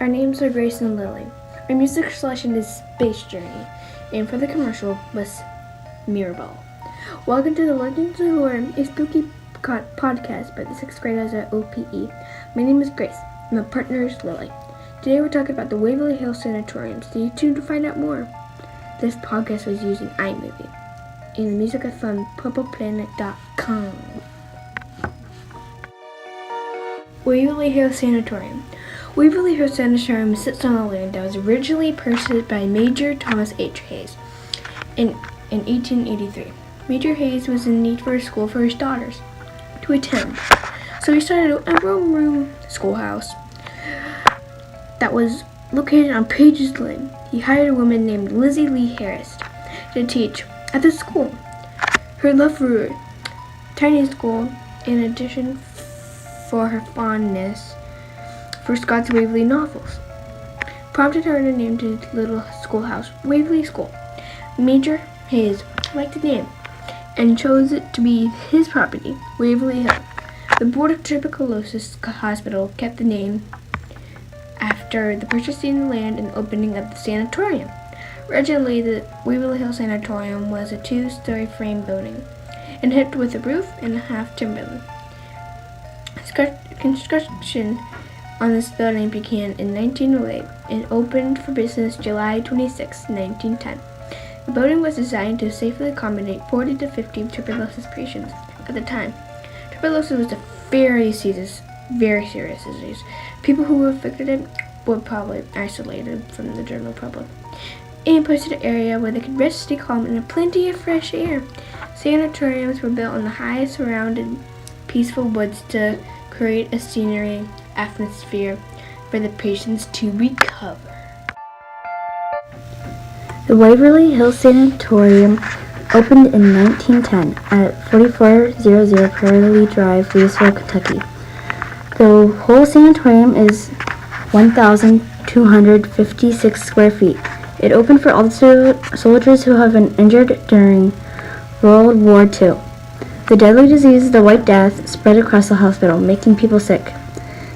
Our names are Grace and Lily. Our music selection is Space Journey, and for the commercial was Mirabelle. Welcome to the Sanitorium, a spooky podcast by the 6th graders at OPE. My name is Grace, and my partner is Lily. Today we're talking about the Waverly Sanitorium. Stay tuned to find out more. This podcast was used in iMovie, and the music is from purpleplanet.com. Waverly Hills Sanitorium. Waverly Hills Sanitorium sits on a land that was originally purchased by Major Thomas H. Hayes in 1883. Major Hayes was in need for a school for his daughters to attend, so he started a room schoolhouse that was located on Pages Lane. He hired a woman named Lizzie Lee Harris to teach at the school. Her love for a tiny school, in addition for her fondness for Scott's Waverly novels, prompted her to name the little schoolhouse Waverly School. Major Hayes liked the name and chose it to be his property, Waverly Hill. The Board of Tuberculosis Hospital kept the name after the purchasing the land and opening of the sanatorium. Originally, the Waverly Hill Sanatorium was a 2-story frame building and equipped with a roof and a half timber. Construction on this building began in 1908 and opened for business July 26, 1910. The building was designed to safely accommodate 40 to 50 tuberculosis patients at the time. Tuberculosis was a very serious disease. People who were affected it were probably isolated from the general public and placed in an area where they could rest, stay calm, and have plenty of fresh air. Sanatoriums were built on the high surrounded peaceful woods to create a scenery atmosphere for the patients to recover. The Waverly Hills Sanitorium opened in 1910 at 4400 Prairie Drive, Louisville, Kentucky. The whole sanatorium is 1,256 square feet. It opened for all the soldiers who have been injured during World War II. The deadly disease, the White Death, spread across the hospital, making people sick.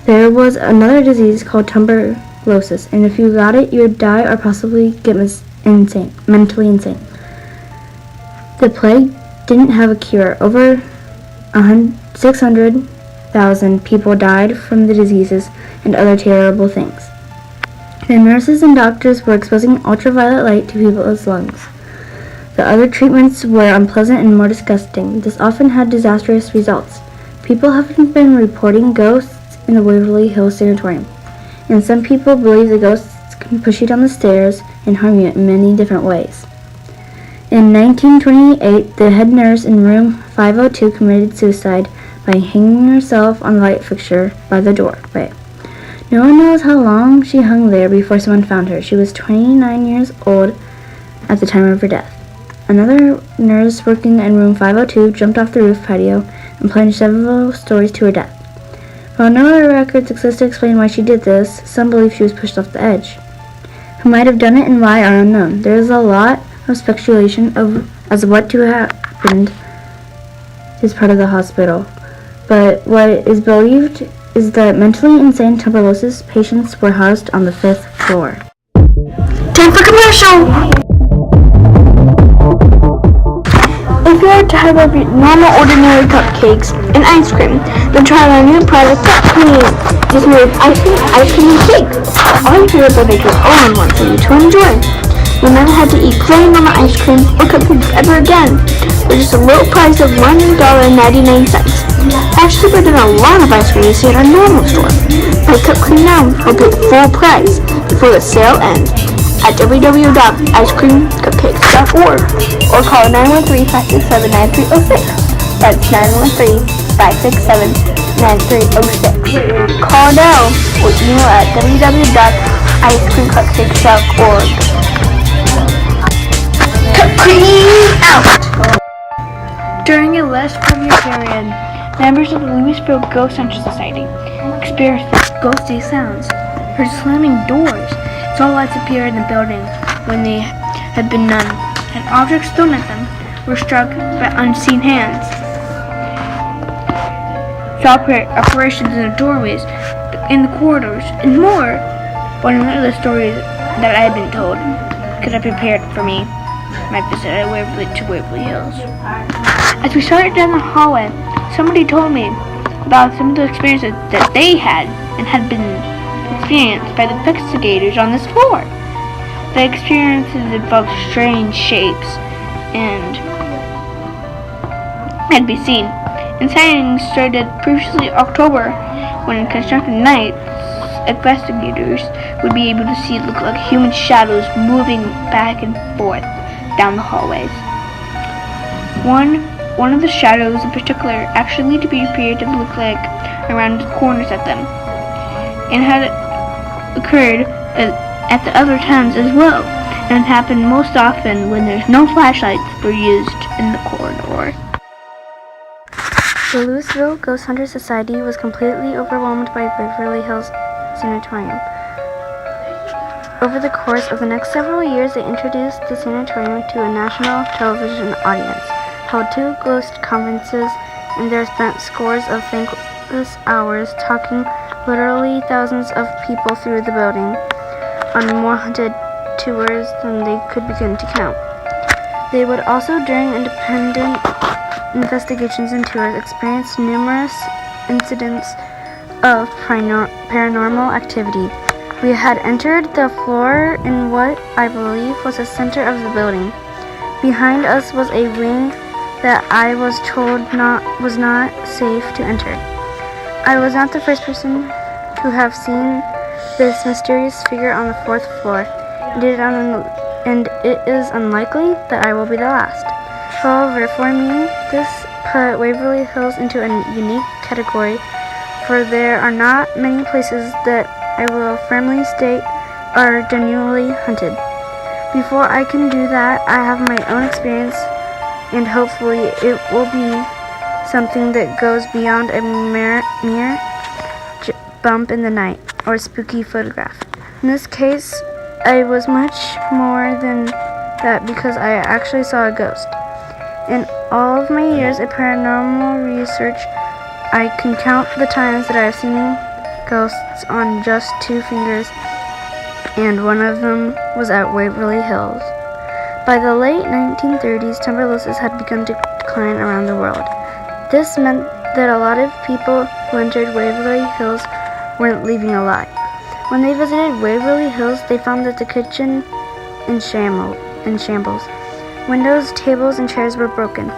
There was another disease called tuberculosis, and if you got it, you would die or possibly get mentally insane. The plague didn't have a cure. Over 600,000 people died from the diseases and other terrible things. The nurses and doctors were exposing ultraviolet light to people's lungs. The other treatments were unpleasant and more disgusting. This often had disastrous results. People have been reporting ghosts in the Waverly Hills Sanatorium, and some people believe the ghosts can push you down the stairs and harm you in many different ways. In 1928, the head nurse in room 502 committed suicide by hanging herself on the light fixture by the doorway. No one knows how long she hung there before someone found her. She was 29 years old at the time of her death. Another nurse working in room 502 jumped off the roof patio and plunged several stories to her death. While no other records exist to explain why she did this, some believe she was pushed off the edge. Who might have done it and why are unknown. There is a lot of speculation as what to happened is part of the hospital, but what is believed is that mentally insane tuberculosis patients were housed on the 5th floor. Time for commercial! If you are tired of your normal ordinary cupcakes and ice cream, then try our new product, Cup Cream. It's made of ice cream, and cake. All your favorite beverages all in one for you to enjoy. You'll never have to eat plain normal ice cream or cupcakes ever again for just a low price of $1.99. That's cheaper than a lot of ice cream you see at our normal store. Buy Cup Cream now or pay full price before the sale ends at www.icecreamcupcakes.org or call 913-567-9306. That's 913-567-9306. Call now or email at www.icecreamcupcakes.org. Cup Cream out! During a less previous period, members of the Louisville Ghost Hunter Society experienced ghostly sounds, heard slamming doors. Saw lights appear in the building when they had been none, and objects thrown at them were struck by unseen hands. Saw apparitions in the doorways, in the corridors, and more. But none of the stories that I had been told could have prepared for me my visit at Waverly Hills. As we started down the hallway, somebody told me about some of the experiences that they had and had been experienced by the investigators on this floor. The experiences involved strange shapes and had been seen. And sightings started previously October, when in constructed nights, investigators would be able to see look like human shadows moving back and forth down the hallways. One of the shadows in particular actually appeared to look like around the corners at them, and had occurred at the other times as well, and happened most often when there's no flashlights were used in the corridor. The Louisville Ghost Hunter Society was completely overwhelmed by Waverly Hills Sanitorium. Over the course of the next several years, they introduced the sanatorium to a national television audience, held 2 ghost conferences, and there spent scores of thankless hours talking literally thousands of people through the building on more haunted tours than they could begin to count. They would also, during independent investigations and tours, experience numerous incidents of paranormal activity. We had entered the floor in what I believe was the center of the building. Behind us was a wing that I was told was not safe to enter. I was not the first person to have seen this mysterious figure on the 4th floor, and it is unlikely that I will be the last. However, for me, this put Waverly Hills into a unique category, for there are not many places that I will firmly state are genuinely haunted. Before I can do that, I have my own experience, and hopefully it will be something that goes beyond a mere bump in the night or spooky photograph. In this case, I was much more than that, because I actually saw a ghost. In all of my years of paranormal research, I can count the times that I've seen ghosts on just 2 fingers, and one of them was at Waverly Hills. By the late 1930s, tuberculosis had begun to decline around the world. This meant that a lot of people who entered Waverly Hills weren't leaving alive. When they visited Waverly Hills, they found that the kitchen in shambles. Windows, tables, and chairs were broken,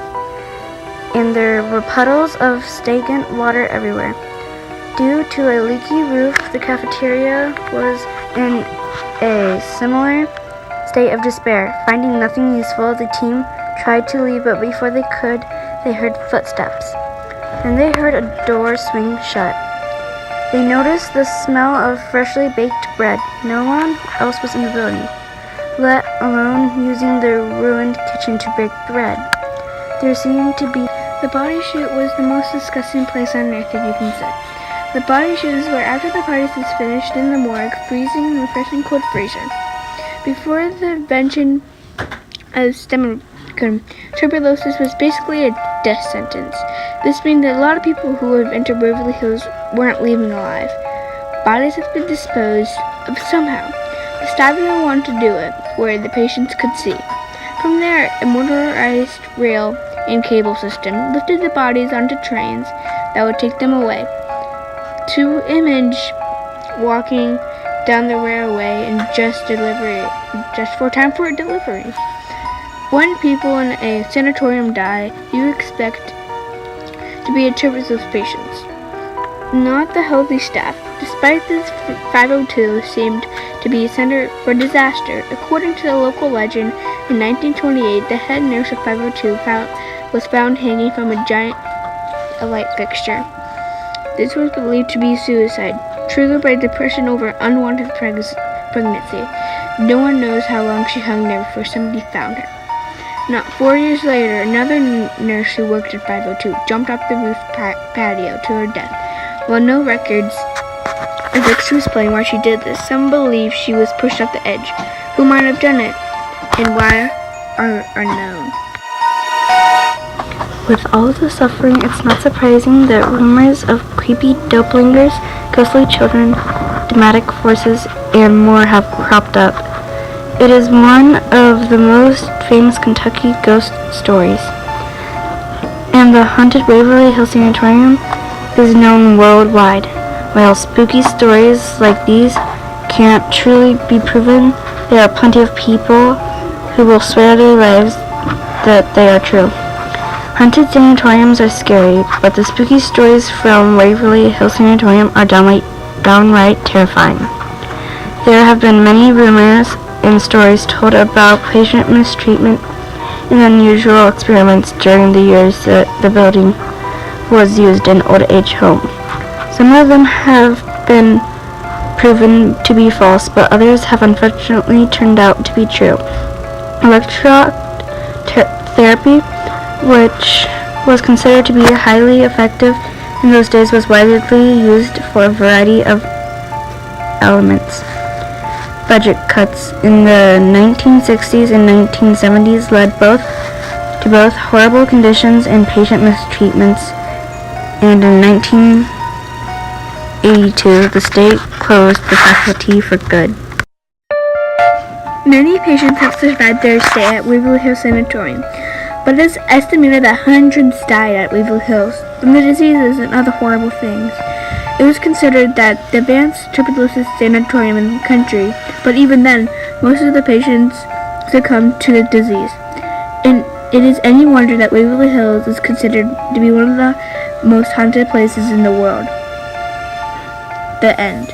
and there were puddles of stagnant water everywhere. Due to a leaky roof, the cafeteria was in a similar state of despair. Finding nothing useful, the team tried to leave, but before they could, they heard footsteps. Then they heard a door swing shut. They noticed the smell of freshly baked bread. No one else was in the building, let alone using the ruined kitchen to bake bread. There seemed to be... The body chute was the most disgusting place on earth, if you can say. The body chute is where, after the party is finished in the morgue, freezing and refreshing cold freezer. Before the invention of tuberculosis was basically a death sentence. This means that a lot of people who have entered Waverly Hills weren't leaving alive. Bodies have been disposed of somehow. The staff didn't want to do it where the patients could see. From there, a motorized rail and cable system lifted the bodies onto trains that would take them away. To image walking down the railway and just for time for a delivery. When people in a sanatorium die, you expect to be a tuberculosis patients, not the healthy staff. Despite this, 502 seemed to be a center for disaster. According to the local legend, in 1928, the head nurse of 502 was found hanging from a giant light fixture. This was believed to be suicide, triggered by depression over unwanted pregnancy. No one knows how long she hung there before somebody found her. Not 4 years later, another nurse who worked at 502 jumped off the roof patio to her death. While no records of she was playing while she did this, some believe she was pushed off the edge. Who might have done it, and why, are unknown. With all of the suffering, it's not surprising that rumors of creepy dopelingers, ghostly children, dramatic forces, and more have cropped up. It is one of the most famous Kentucky ghost stories, and the haunted Waverly Hill Sanatorium is known worldwide. While spooky stories like these can't truly be proven, there are plenty of people who will swear their lives that they are true. Haunted sanatoriums are scary, but the spooky stories from Waverly Hill Sanatorium are downright terrifying. There have been many rumors and stories told about patient mistreatment and unusual experiments during the years that the building was used in old age home. Some of them have been proven to be false, but others have unfortunately turned out to be true. Electroshock therapy, which was considered to be highly effective in those days, was widely used for a variety of ailments. Budget cuts in the 1960s and 1970s led to both horrible conditions and patient mistreatments, and in 1982 the state closed the facility for good. Many patients have survived their stay at Waverly Hills Sanatorium, but it is estimated that hundreds died at Waverly Hills from the diseases and other horrible things. It was considered that the advanced tuberculosis sanatorium in the country, but even then, most of the patients succumbed to the disease. And it is any wonder that Waverly Hills is considered to be one of the most haunted places in the world. The end.